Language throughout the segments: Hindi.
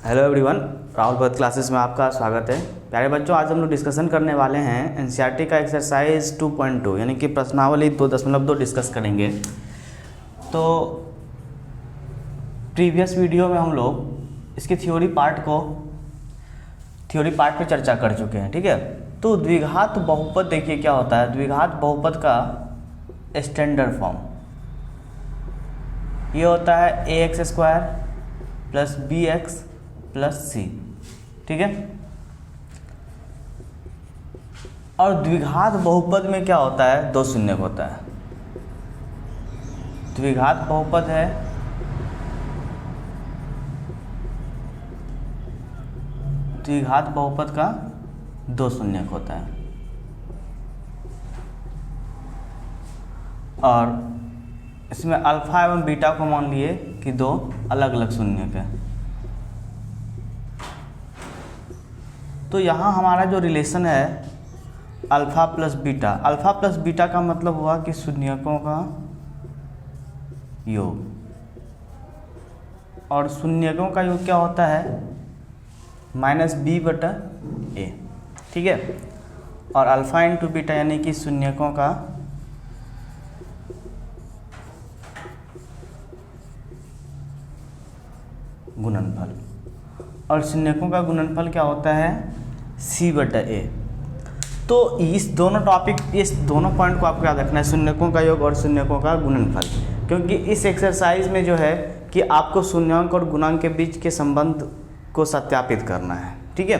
हेलो एवरीवन, राहुल भगत क्लासेस में आपका स्वागत है। प्यारे बच्चों, आज हम लोग डिस्कशन करने वाले हैं एनसीईआरटी का एक्सरसाइज 2.2 यानी कि प्रश्नावली 2.2 डिस्कस करेंगे। तो प्रीवियस वीडियो में हम लोग इसके थ्योरी पार्ट पे चर्चा कर चुके हैं, ठीक है। तो द्विघात बहुपद देखिए क्या होता है। द्विघात बहुपद का स्टैंडर्ड फॉर्म ये होता है ax² plus bx plus c, ठीक है। और द्विघात बहुपद में क्या होता है, दो शून्यक होता है। द्विघात बहुपद है द्विघात बहुपद का दो शून्यक होता है और इसमें अल्फा एवं बीटा को मान लिए कि दो अलग अलग शून्यक है। तो यहाँ हमारा जो रिलेशन है अल्फ़ा प्लस बीटा का मतलब हुआ कि शून्यकों का योग, और शून्यकों का योग क्या होता है -b/a, ठीक है। और अल्फ़ा इंटू बीटा यानी कि शून्यकों का गुणनफल, और शून्यकों का गुणनफल क्या होता है c/a। तो इस दोनों पॉइंट को आपको याद रखना है, शून्यकों का योग और शून्यकों का गुणनफल, क्योंकि इस एक्सरसाइज में जो है कि आपको शून्यांक और गुणांक के बीच के संबंध को सत्यापित करना है, ठीक है।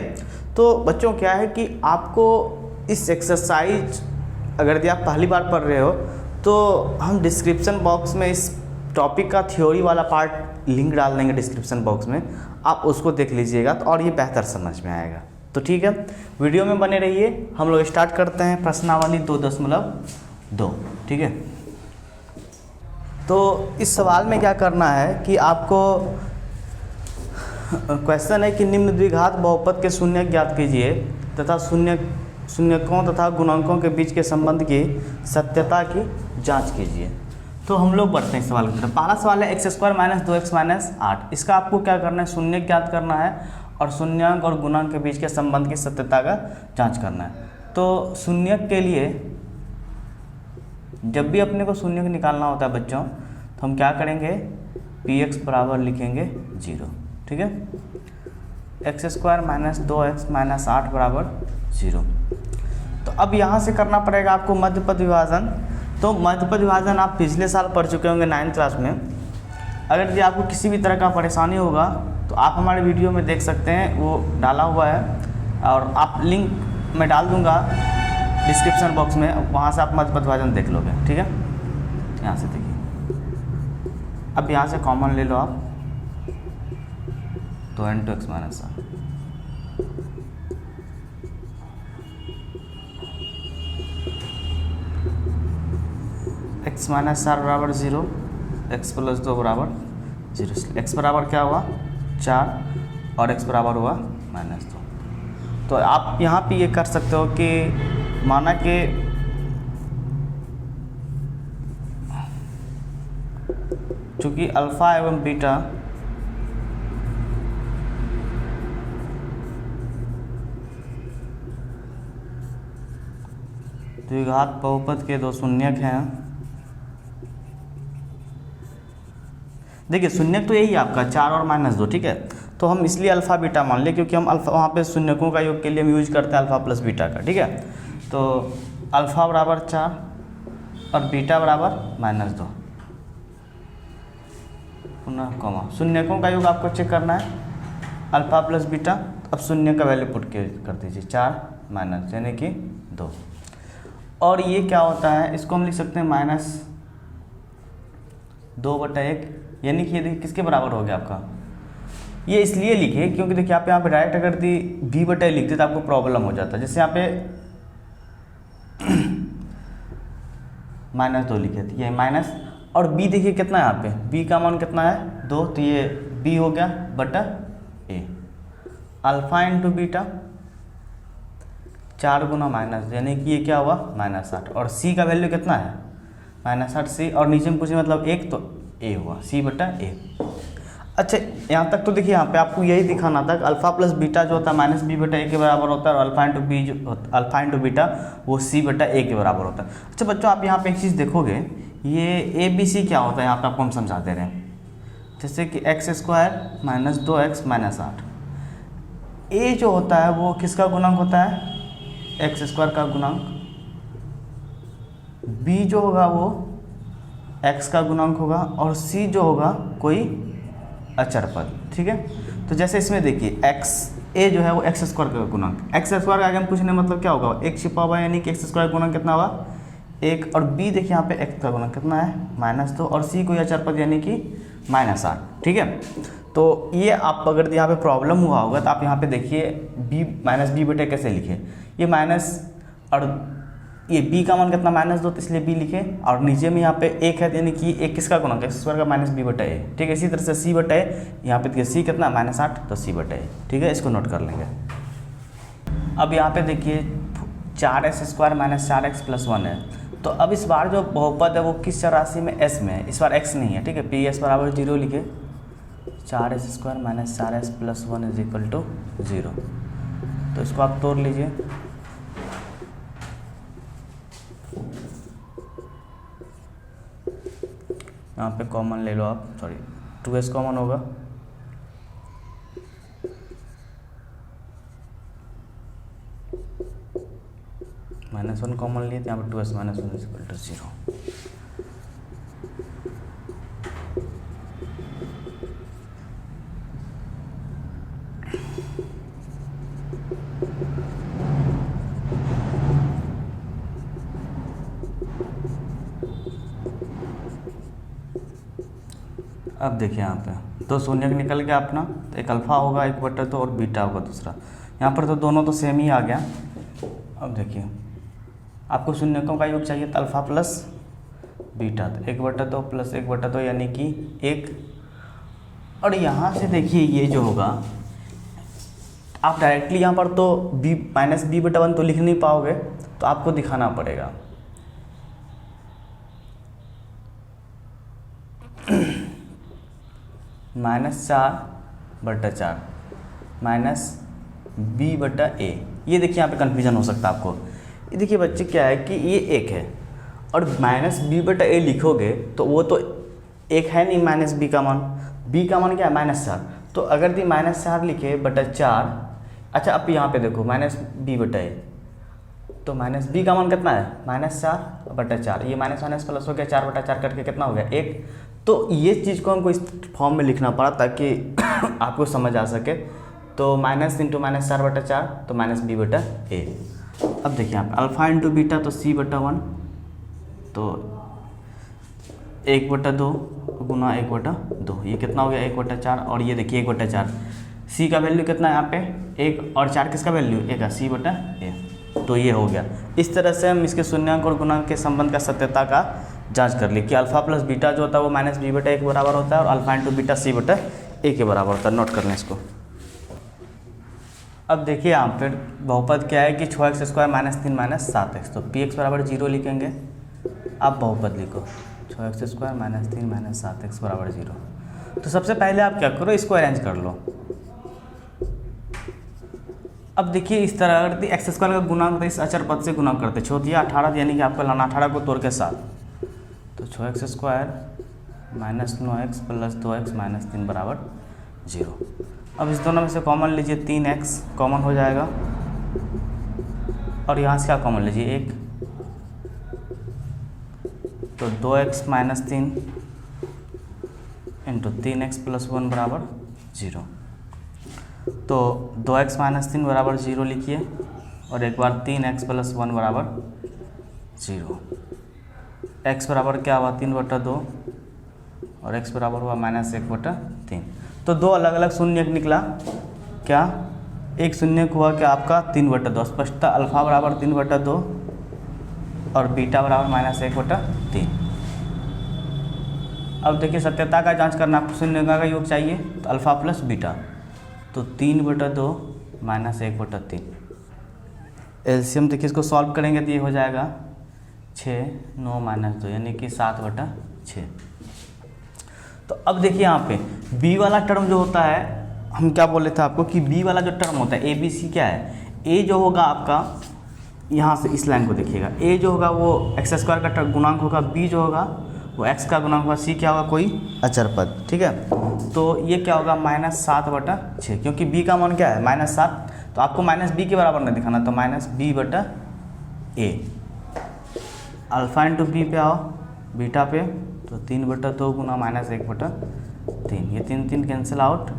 तो बच्चों क्या है कि आपको इस एक्सरसाइज अगर यदि आप पहली बार पढ़ रहे हो तो हम डिस्क्रिप्शन बॉक्स में इस टॉपिक का थ्योरी वाला पार्ट लिंक डाल देंगे डिस्क्रिप्शन बॉक्स में, आप उसको देख लीजिएगा तो और ये बेहतर समझ में आएगा। तो ठीक है, वीडियो में बने रहिए। हम लोग स्टार्ट करते हैं प्रश्नावली 2.2, ठीक है। तो इस सवाल में क्या करना है कि आपको क्वेश्चन है कि निम्न द्विघात बहुपद के शून्यक ज्ञात कीजिए तथा शून्यकों तथा गुणांकों के बीच के संबंध की सत्यता की जांच कीजिए। तो हम लोग बढ़ते हैं सवाल की तरफ। पहला सवाल है x² - 2x - 8। इसका आपको क्या करना है, शून्यक ज्ञात करना है और शून्यांक और गुणांक के बीच के संबंध की सत्यता का जांच करना है। तो शून्यक के लिए जब भी अपने को शून्यक निकालना होता है बच्चों, तो हम क्या करेंगे, px बराबर लिखेंगे 0, ठीक है। x² - 2x - 8 बराबर 0। तो अब यहाँ से करना पड़ेगा आपको मध्यपद विभाजन। तो मध्यपद विभाजन आप पिछले साल पढ़ चुके होंगे 9th क्लास में। अगर यदि आपको किसी भी तरह का परेशानी होगा तो आप हमारे वीडियो में देख सकते हैं, वो डाला हुआ है और आप लिंक मैं डाल दूंगा डिस्क्रिप्शन बॉक्स में, वहाँ से आप मध्यपद विभाजन देख लोगे, ठीक है। यहाँ से देखिए, अब यहाँ से कॉमन ले लो आप, तो n2x - 7 x - 4 बराबर 0, x + 2 बराबर 0। x बराबर क्या हुआ 4 और x बराबर हुआ -2। तो आप यहाँ पे ये कर सकते हो कि माना कि चूँकि अल्फ़ा एवं बीटा द्विघात बहुपद के दो शून्यक हैं। देखिए शून्यक तो यही है आपका 4 और -2, ठीक है। तो हम इसलिए अल्फ़ा बीटा मान लें क्योंकि हम अल्फ़ा वहाँ पे शून्यकों का योग के लिए हम यूज करते हैं अल्फ़ा प्लस बीटा का, ठीक है। तो अल्फ़ा बराबर 4 और बीटा बराबर -2, पुनः कॉमा। शून्यकों का योग आपको चेक करना है अल्फ़ा प्लस बीटा। अब शून्य का वैल्यू पुट के कर दीजिए, 4 माइनस यानी कि 2। और ये क्या होता है, इसको हम लिख सकते हैं -2/1, यानी कि ये देखिए किसके बराबर हो गया आपका। ये इसलिए लिखे क्योंकि देखिए आप यहाँ पे डायरेक्ट अगर b/a लिखते तो आपको प्रॉब्लम हो जाता है। जैसे यहाँ पे -2 लिखे थे, ये माइनस, और b देखिए कितना है यहाँ पे, b का मान कितना है 2, तो ये b हो गया बटा a। Alpha into beta 4 Guna minus, यानी कि ये क्या हुआ -8, और c का वैल्यू कितना है -8c, और नीचे में पूछे मतलब 1, तो a हुआ c/a। अच्छा यहाँ तक तो देखिए, यहाँ पे आपको यही दिखाना था कि अल्फा प्लस बीटा जो होता है माइनस बी बटा ए के बराबर होता है, और अल्फा इंटू बी जो अल्फा इंटू बीटा वो सी बटा ए के बराबर होता है। अच्छा बच्चों, आप यहाँ पे एक चीज़ देखोगे, ये ए बी सी क्या होता है यहाँ पे आपको हम समझा दे रहे हैं। जैसे कि x square minus 2x minus 8, ए जो होता है वो किसका गुणांक होता है, एक्स स्क्वायर का गुणांक, बी जो होगा वो एक्स का गुणांक होगा, और सी जो होगा कोई अचर पद। ठीक है, तो जैसे इसमें देखिए एक्स ए जो है वो एक्स स्क्वायर का गुणांक, एक्स स्क्वायर का आगे हम पूछने मतलब क्या होगा, एक छिपा हुआ, यानी कि एक्स स्क्वायर गुणांक कितना होगा 1, और बी देखिए यहाँ पे एक्स का गुणांक कितना है -2, और सी कोई अचर पद यानी कि -8। ठीक है, तो ये आप अगर यहाँ पे प्रॉब्लम हुआ होगा तो आप यहाँ पे देखिए बी माइनस बी बटे कैसे लिखे, ये माइनस और ये b का मान कितना -2, तो इसलिए b लिखे, और नीचे में यहाँ पे 1 है, यानी कि एक किसका गुणांक एक्स स्क्वायर का माइनस बी बटा ए। ठीक है, इसी तरह से c बटा ए, यहाँ पे देखिए c कितना -8, तो c बटा ए। ठीक है, इसको नोट कर लेंगे। अब यहाँ पे देखिए 4x square minus 4x plus 1 है, तो अब इस बार जो बहुपद है वो किस राशि में, s में है, इस बार x नहीं है। ठीक है, px बराबर 0 लिखे, 4x square minus 4x plus 1 is equal to 0। तो इसको आप तोड़ लीजिए, यहाँ पे कॉमन ले लो आप, सॉरी 2s कॉमन होगा, -1 कॉमन लिए तो यहाँ पे 2s माइनस 1 इक्वल टू 0। अब देखिए यहाँ पे 2 शून्य निकल गया अपना, तो एक अल्फा होगा 1/2 और बीटा होगा दूसरा, यहाँ पर तो दोनों तो सेम ही आ गया। अब देखिए आपको शून्यकों का योग चाहिए तो अल्फा प्लस बीटा, तो 1/2 प्लस 1/2 यानी कि 1, और यहाँ से देखिए ये जो होगा आप डायरेक्टली यहाँ पर तो b माइनस बी बटा 1 तो लिख नहीं पाओगे, तो आपको दिखाना पड़ेगा। -4/4 माइनस बी बटा ए, ये देखिए यहाँ पे कन्फ्यूजन हो सकता है आपको। ये देखिए बच्चे क्या है कि ये 1 है, और माइनस बी बटा ए लिखोगे तो वो तो 1 है नहीं, माइनस बी का मान, बी का मान क्या है -4, तो अगर दी -4 लिखे बटा 4, अच्छा अब यहाँ पे देखो माइनस बी बटा ए, तो माइनस बी का मान कितना है -4/4, ये माइनस माइनस प्लस हो गया, 4/4 करके कितना हो गया 1। तो ये चीज़ को हमको इस फॉर्म में लिखना पड़ा ताकि आपको समझ आ सके। तो माइनस इंटू माइनस 4/4, तो माइनस बी बटा ए। अब देखिए आप अल्फा इंटू बीटा, तो c/1, तो 1/2 गुना 1/2, ये कितना हो गया 1/4, और ये देखिए 1/4, c का वैल्यू कितना है यहाँ पे 1, और 4 किसका वैल्यू 1 है, c/a, तो ये हो गया। इस तरह से हम इसके शून्याङ्क और गुणांक के संबंध का सत्यता का जांच कर ली कि अल्फा प्लस बीटा जो होता है वो माइनस बी बटा ए के बराबर होता है, और अल्फा इंटू बीटा c बटा ए के बराबर होता है। नोट कर लें इसको। अब देखिए यहाँ पर बहुपद क्या है कि 6x square minus 3 minus 7x, तो px बराबर 0 लिखेंगे। अब बहुपद लिखो 6x square minus 3 minus 7x बराबर 0। तो सबसे पहले आप क्या करो, इसको अरेंज कर लो। अब देखिए इस तरह अगर एक्स स्क्वायर का गुणांक इस अचर पद से गुणा करते, छोटिया 18, यानी कि आपको लाना 18 को तोड़ के 7, तो 6x square minus 9x plus 2x minus 3 बराबर 0। अब इस दोनों में से कॉमन लीजिए, 3x कॉमन हो जाएगा, और यहाँ से क्या कॉमन लीजिए 1, तो 2x minus 3 into 3x plus 1 बराबर 0। तो 2x माइनस 3 बराबर 0 लिखिए, और एक बार 3x प्लस 1 बराबर 0। x बराबर क्या हुआ 3/2, और x बराबर हुआ -1/3। तो दो अलग अलग शून्यक निकला, क्या एक शून्यक हुआ क्या आपका 3/2, स्पष्टता अल्फा बराबर 3/2 और बीटा बराबर -1/3। अब देखिए सत्यता का जांच करना, आपको शून्यकों का योग चाहिए तो अल्फा प्लस बीटा, तो 3/2 -1/3। एलसीएम देखिए इसको सॉल्व करेंगे तो ये हो जाएगा 6 9 -2 यानी कि 7/6। तो अब देखिए यहाँ पे बी वाला टर्म जो होता है, हम क्या बोले थे आपको कि बी वाला जो टर्म होता है ए बी सी क्या है, ए जो होगा आपका यहाँ से इस लाइन को देखिएगा, ए जो होगा वो एक्स स्क्वायर का गुणांक होगा, बी जो होगा वो एक्स का गुणांक होगा, सी क्या होगा कोई अचर पद, ठीक है। तो ये क्या होगा -7/6, क्योंकि बी का मान क्या है -7, तो आपको माइनस बी के बराबर नहीं दिखाना, तो -b/a। अल्फा इंटू बी पे आओ बीटा पे, तो 3/2 गुना -1/3, ये 3 कैंसिल आउट,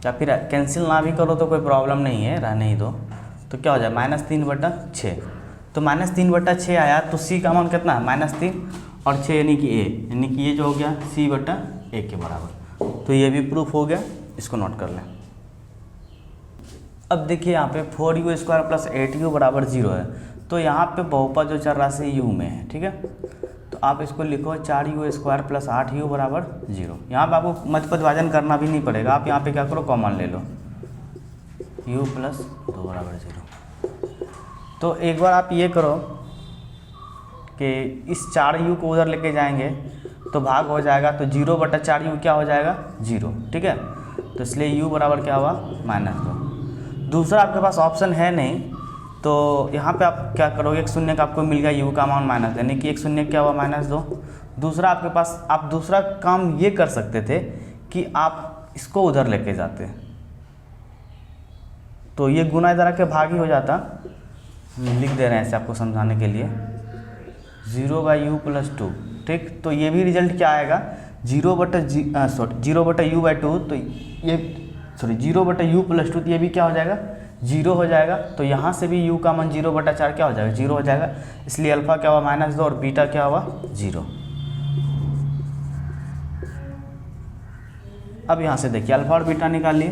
या फिर कैंसिल ना भी करो तो कोई प्रॉब्लम नहीं है, रहने ही दो। तो क्या हो जाए -3/6, तो -3/6 आया, तो सी का मान कितना है -3 और 6 यानी कि ए, यानी कि ये जो हो गया c/a के बराबर। तो ये भी प्रूफ हो गया, इसको नोट कर लें। अब देखिए यहाँ पे 4u² + 8u = 0 है, तो यहाँ पे बहुपद जो चल रहा है u में है, ठीक है। तो आप इसको लिखो 4u² + 8u = 0। यहाँ पे आपको मध्य पद विभाजन करना भी नहीं पड़ेगा, आप यहाँ पे क्या करो कॉमन ले लो, u + 2 = 0। तो एक बार आप ये करो कि इस 4u को उधर लेके जाएंगे तो भाग हो जाएगा, तो 0/4u क्या हो जाएगा 0, ठीक है। तो इसलिए u बराबर क्या हुआ -2। दूसरा आपके पास ऑप्शन है नहीं, तो यहाँ पे आप क्या करोगे, एक शून्य का आपको मिल गया u का मान -, यानी कि एक शून्य क्या हुआ -2। दूसरा आपके पास, आप दूसरा काम ये कर सकते थे कि आप इसको उधर लेके जाते, तो ये गुना इधर आके भाग ही हो जाता। लिख दे रहे हैं ऐसे आपको समझाने के लिए, 0/u + 2, ठीक। तो ये भी रिजल्ट क्या आएगा 0/u/2, तो ये 0/u + 2, तो ये भी क्या हो जाएगा 0 हो जाएगा। तो यहाँ से भी u का मान 0/4 क्या हो जाएगा 0 हो जाएगा, इसलिए अल्फा क्या हुआ -2 और बीटा क्या हुआ 0। अब यहाँ से देखिए अल्फा और बीटा निकालिए,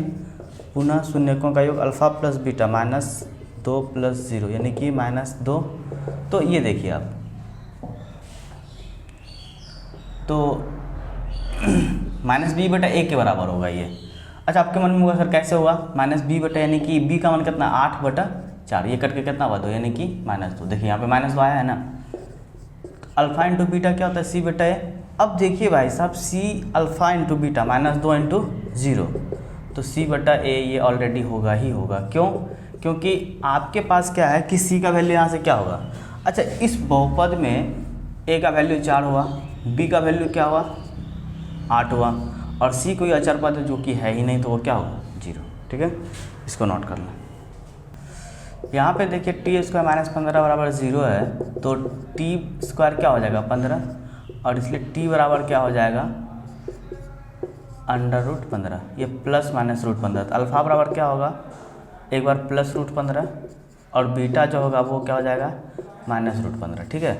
पुनः शून्यकों का योग अल्फा प्लस बीटा -2 + 0 यानी कि -2। तो ये देखिए आप, तो -b/a के बराबर होगा ये। अच्छा, आपके मन में होगा सर कैसे होगा -b/, यानी कि b का मान कितना 8/4, ये कट के कितना हुआ 2, यानी कि -2। देखिए यहाँ पे -2 आया है ना। अल्फा इंटू बीटा क्या होता है c/a। अब देखिए भाई साहब, c alpha into beta -2 into 0, तो c/a ये ऑलरेडी होगा ही होगा। क्यों? क्योंकि आपके पास क्या है कि c का वैल्यू यहाँ से क्या होगा। अच्छा, इस बहुपद में a का वैल्यू 4 हुआ, b का वैल्यू क्या हुआ 8 हुआ, और c कोई अचर पद जो कि है ही नहीं, तो वो क्या होगा 0, ठीक है। इसको नोट कर लें। यहाँ पे देखिए t² - 15 = 0 है, तो t² क्या हो जाएगा 15, और इसलिए t बराबर क्या हो जाएगा √15, ये प्लस माइनस √15। तो अल्फा बराबर क्या होगा, एक बार प्लस √15, और बीटा जो होगा वो क्या हो जाएगा -√15, ठीक है।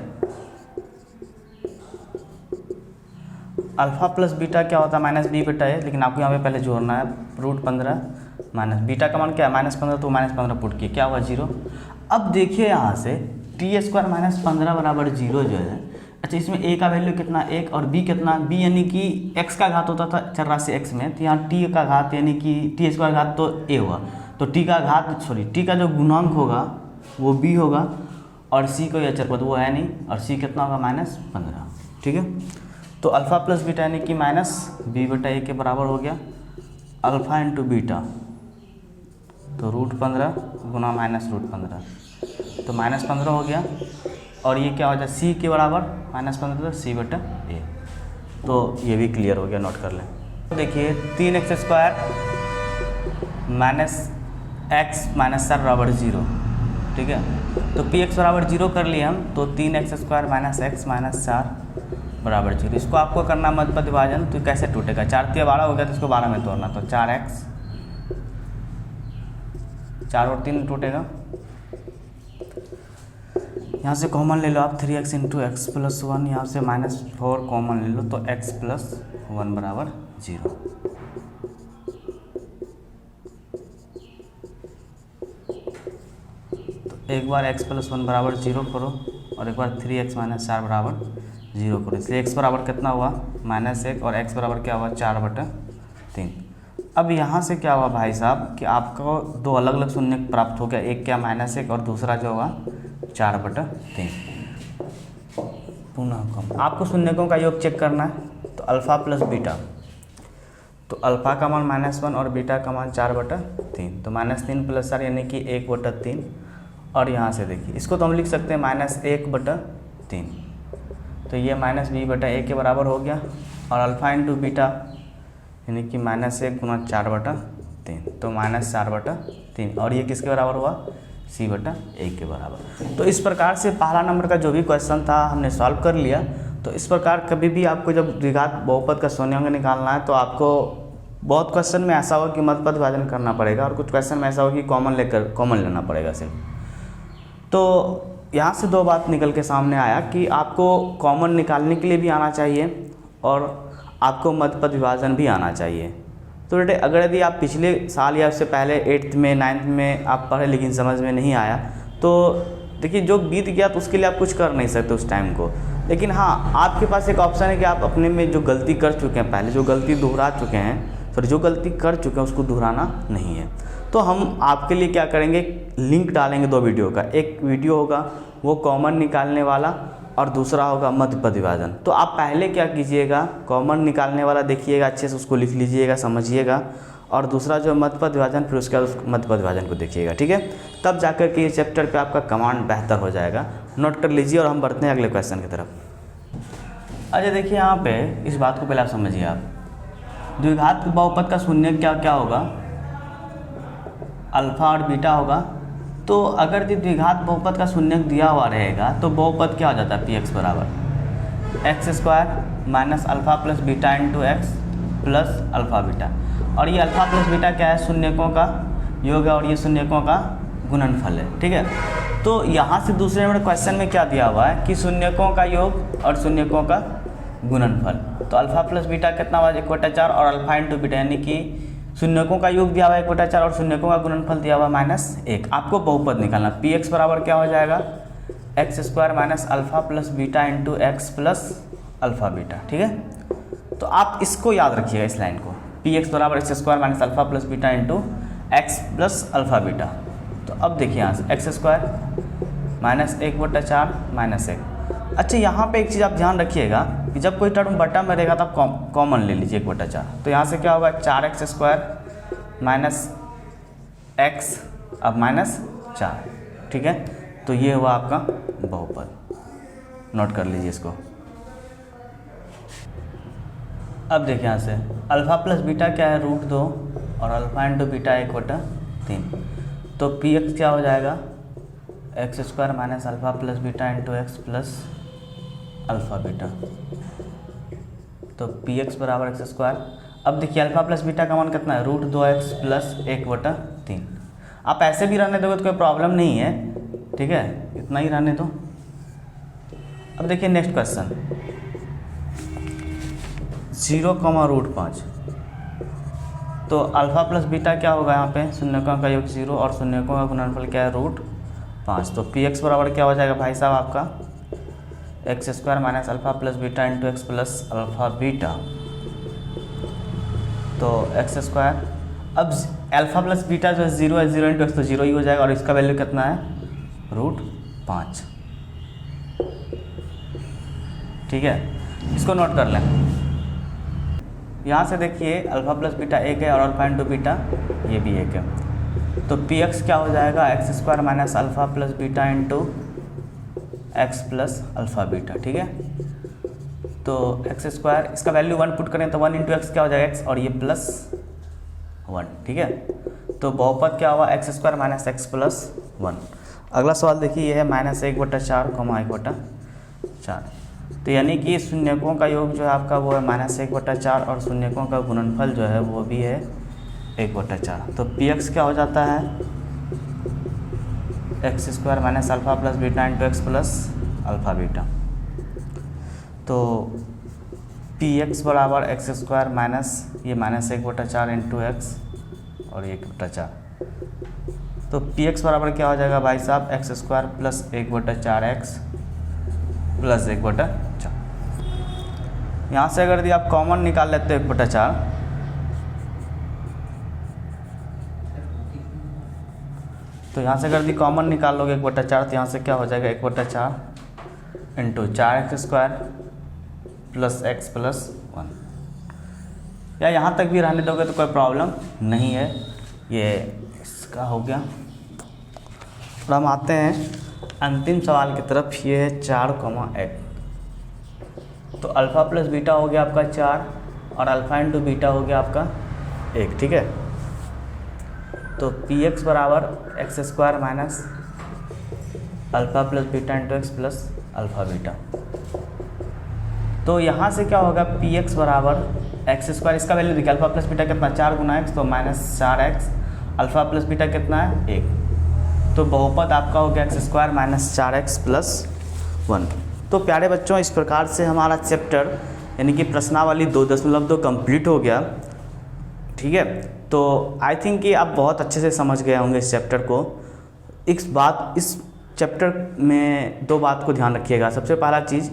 अल्फा प्लस बीटा क्या होता है -b/a, लेकिन आपको यहाँ पे पहले जोड़ना है √15 माइनस बीटा का मान क्या है -15, तो -15 पुट किए क्या हुआ 0। अब देखिए यहाँ से t² - 15 = 0 जो है। अच्छा, इसमें a का वैल्यू कितना 1 और b कितना, b यानी कि x का घात होता था चर राशि x में, तो यहाँ t का घात यानी कि t² घात तो a हुआ, तो t का जो गुणांक होगा वो b होगा, और c कोई अचर पद वो है नहीं, और c कितना होगा -15, ठीक है। तो अल्फा प्लस बीटा यानी कि -b/a के बराबर हो गया। अल्फा इंटू बीटा तो √15 गुना -√15, तो -15 हो गया, और ये क्या हो जाए c के बराबर -15, तो c/a। तो ये भी क्लियर हो गया, नोट कर लें। तो देखिए 3x² - x - 4 = 0, ठीक है। तो px बराबर 0 कर लिए हम, तो 3x² - x - 4 = 0। इसको आपको करना मध्य पद विभाजन, तो कैसे टूटेगा 4 × 12 हो गया, तो इसको 12 में तोड़ना, तो 4x, 4 और 3 टूटेगा। यहाँ से कॉमन ले लो आप 3x × x + 1, यहाँ से -4 कॉमन ले लो, तो x + 1 = 0। तो एक बार x + 1 = 0 करो, और एक बार 3x - 4 = 0 करो, इसलिए x बराबर कितना हुआ -1, और x बराबर क्या हुआ 4/3। अब यहाँ से क्या हुआ भाई साहब कि आपको दो अलग अलग शून्य प्राप्त हो गया, एक क्या -1 और दूसरा जो हुआ 4/3। पुनः कॉमन, आपको शून्यकों का योग चेक करना है। तो अल्फ़ा प्लस बीटा, तो अल्फ़ा का मान -1 और बीटा का मान 4/3, तो -3 + 4 यानी कि 1/3। और यहाँ से देखिए इसको तो हम लिख सकते हैं -1/3, तो ये -b/a के बराबर हो गया। और अल्फ़ा इंटू बीटा यानी कि -1 × 4/3, तो -4/3, और ये किसके बराबर हुआ, c/a के बराबर। तो इस प्रकार से पहला नंबर का जो भी क्वेश्चन था हमने सॉल्व कर लिया। तो इस प्रकार कभी भी आपको जब द्विघात बहुपद का शून्यांक निकालना है तो आपको बहुत क्वेश्चन में ऐसा होगा कि मध्य विभाजन करना पड़ेगा, और कुछ क्वेश्चन में ऐसा होगा कि कॉमन लेना पड़ेगा सिर्फ। तो यहाँ से दो बात निकल के सामने आया कि आपको कॉमन निकालने के लिए भी आना चाहिए और आपको मध्य विभाजन भी आना चाहिए। तो बेटे अगर यदि आप पिछले साल या उससे पहले 8th में 9th में आप पढ़े लेकिन समझ में नहीं आया, तो देखिए जो बीत गया तो उसके लिए आप कुछ कर नहीं सकते उस टाइम को। लेकिन हाँ, आपके पास एक ऑप्शन है कि आप अपने में जो गलती कर चुके हैं, पहले जो गलती दोहरा चुके हैं, सॉरी जो गलती कर चुके हैं उसको दोहराना नहीं है। तो हम आपके लिए क्या करेंगे, लिंक डालेंगे 2 वीडियो का, एक वीडियो होगा वो कॉमन निकालने वाला और दूसरा होगा मध्य विभाजन। तो आप पहले क्या कीजिएगा, कॉमन निकालने वाला देखिएगा, अच्छे से उसको लिख लीजिएगा, समझिएगा, और दूसरा जो मध्य विभाजन फिर उसके बाद उस मध्य विभाजन को देखिएगा, ठीक है। तब जाकर के ये चैप्टर पे आपका कमांड बेहतर हो जाएगा। नोट कर लीजिए और हम बढ़ते हैं अगले क्वेश्चन की तरफ। अच्छा देखिए यहाँ पे इस बात को पहले आप समझिए, आप द्विघात बहुपद का शून्य क्या होगा, अल्फा और बीटा होगा। तो अगर द्विघात बहुपद का शून्य दिया हुआ रहेगा तो बहुपद क्या हो जाता है, px बराबर x² - alpha plus beta into x plus alpha beta. और ये अल्फ़ा प्लस बीटा क्या है, शून्यकों का योग है और ये शून्यकों का गुणनफल है, ठीक है। तो यहाँ से दूसरे नंबर क्वेश्चन में क्या दिया हुआ है कि शून्यकों का योग और शून्यकों का गुणनफल। तो अल्फ़ा प्लस बीटा कितना हुआ, 1/4, और अल्फ़ा इंटू बीटा यानी कि शून्यकों का योग दिया हुआ है 1/4 और शून्यकों का गुणनफल दिया हुआ -1। आपको बहुपद निकालना, px बराबर क्या हो जाएगा, x² - alpha plus beta into x plus alpha beta, ठीक है। तो आप इसको याद रखिएगा, इस लाइन को, px बराबर x² - alpha plus beta into x plus alpha beta. तो अब देखिए यहाँ से x² - 1/4 -1। अच्छा यहाँ पे एक चीज़ आप ध्यान रखिएगा कि जब कोई टर्म बटा में रहेगा तो आप कॉमन ले लीजिए 1/4। तो यहाँ से क्या होगा, 4x² माइनस x अब -4, ठीक है। तो ये हुआ आपका बहुपद, नोट कर लीजिए इसको। अब देखिए यहाँ से अल्फ़ा प्लस बीटा क्या है, √2, और अल्फ़ा इंटू बीटा 1/3। तो px क्या हो जाएगा, x² - alpha plus beta into x plus alpha beta. तो px बराबर x²। अब देखिए अल्फ़ा प्लस बीटा का मान कितना है, √2x प्लस 1/3। आप ऐसे भी रहने दोगे तो कोई प्रॉब्लम नहीं है, ठीक है, इतना ही रहने दो। अब देखिए नेक्स्ट क्वेश्चन, 0, तो अल्फ़ा प्लस बीटा क्या होगा, यहाँ पे शून्यकों का योग 0 और शून्यकों का गुणनफल क्या है, √5। तो px बराबर क्या हो जाएगा भाई साहब आपका, x² - alpha plus beta into x plus alpha beta. तो x², अब अल्फ़ा प्लस बीटा जो है 0 है, 0 इंटू एक्स तो 0 ही हो जाएगा, और इसका वैल्यू कितना है, √5, ठीक है। इसको नोट कर लें। यहाँ से देखिए अल्फ़ा प्लस बीटा 1 है और अल्फ़ा इंटू बीटा ये भी 1 है। तो px क्या हो जाएगा, x² - alpha plus beta into x plus alpha beta, ठीक है। तो x², इसका वैल्यू 1 पुट करें तो 1 इंटू एक्स क्या हो जाएगा, x, और ये +1, ठीक है। तो बहुपद क्या हुआ, x² - एक्स प्लस 1। अगला सवाल देखिए, ये है -1/4, 1/4। तो यानी कि शून्यकों का योग जो है आपका वो है -1/4 और शून्यकों का गुणनफल जो है वो भी है 1/4। तो px क्या हो जाता है, x² - alpha plus beta into x plus alpha beta. तो px बराबर x² माइनस ये -1/4 इंटू एक्स और 1/4। तो px बराबर क्या हो जाएगा भाई साहब, x² प्लस 1/4x प्लस 1/4। यहाँ से अगर यदि आप कॉमन निकाल लेते हो 1/4, तो यहाँ से अगर यदि कॉमन निकाल लोगे 1/4 तो यहाँ से क्या हो जाएगा, 1/4 into 4x² plus x plus 1, या यहाँ तक भी रहने दोगे तो कोई प्रॉब्लम नहीं है। ये इसका हो गया। और हम आते हैं अंतिम सवाल की तरफ। ये है 4, 1। तो अल्फ़ा प्लस बीटा हो गया आपका 4 और अल्फ़ा इंटू बीटा हो गया आपका 1, ठीक है। तो px बराबर x² minus alpha plus beta into x plus alpha beta. तो यहाँ से क्या होगा, px बराबर x², इसका वैल्यू देखिए, अल्फ़ा प्लस बीटा कितना 4 गुना x, तो -4x, अल्फ़ा प्लस बीटा कितना है 1, तो बहुपद आपका हो गया x² माइनस 4x प्लस 1। तो प्यारे बच्चों, इस प्रकार से हमारा चैप्टर यानी कि प्रश्नावली 2.2 कंप्लीट हो गया, ठीक है। तो आई थिंक कि आप बहुत अच्छे से समझ गए होंगे इस चैप्टर को। इस चैप्टर में 2 बात को ध्यान रखिएगा। सबसे पहला चीज़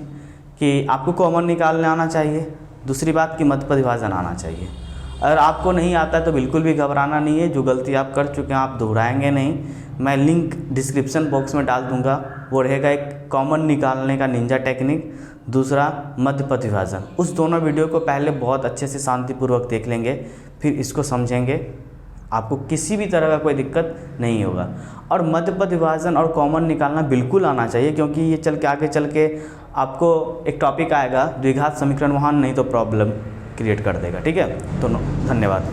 कि आपको कॉमन निकालने आना चाहिए, दूसरी बात कि मध्य विभाजन आना चाहिए। अगर आपको नहीं आता है तो बिल्कुल भी घबराना नहीं है, जो गलती आप कर चुके हैं आप दोहराएंगे नहीं। मैं लिंक डिस्क्रिप्शन बॉक्स में डाल दूंगा, वो रहेगा एक कॉमन निकालने का निंजा टेक्निक, दूसरा मध्य विभाजन। उस दोनों वीडियो को पहले बहुत अच्छे से शांतिपूर्वक देख लेंगे, फिर इसको समझेंगे, आपको किसी भी तरह का कोई दिक्कत नहीं होगा। और मध्य विभाजन और कॉमन निकालना बिल्कुल आना चाहिए, क्योंकि ये आगे चल के आपको एक टॉपिक आएगा द्विघात समीकरण, वहाँ नहीं तो प्रॉब्लम क्रिएट कर देगा, ठीक है। तो धन्यवाद।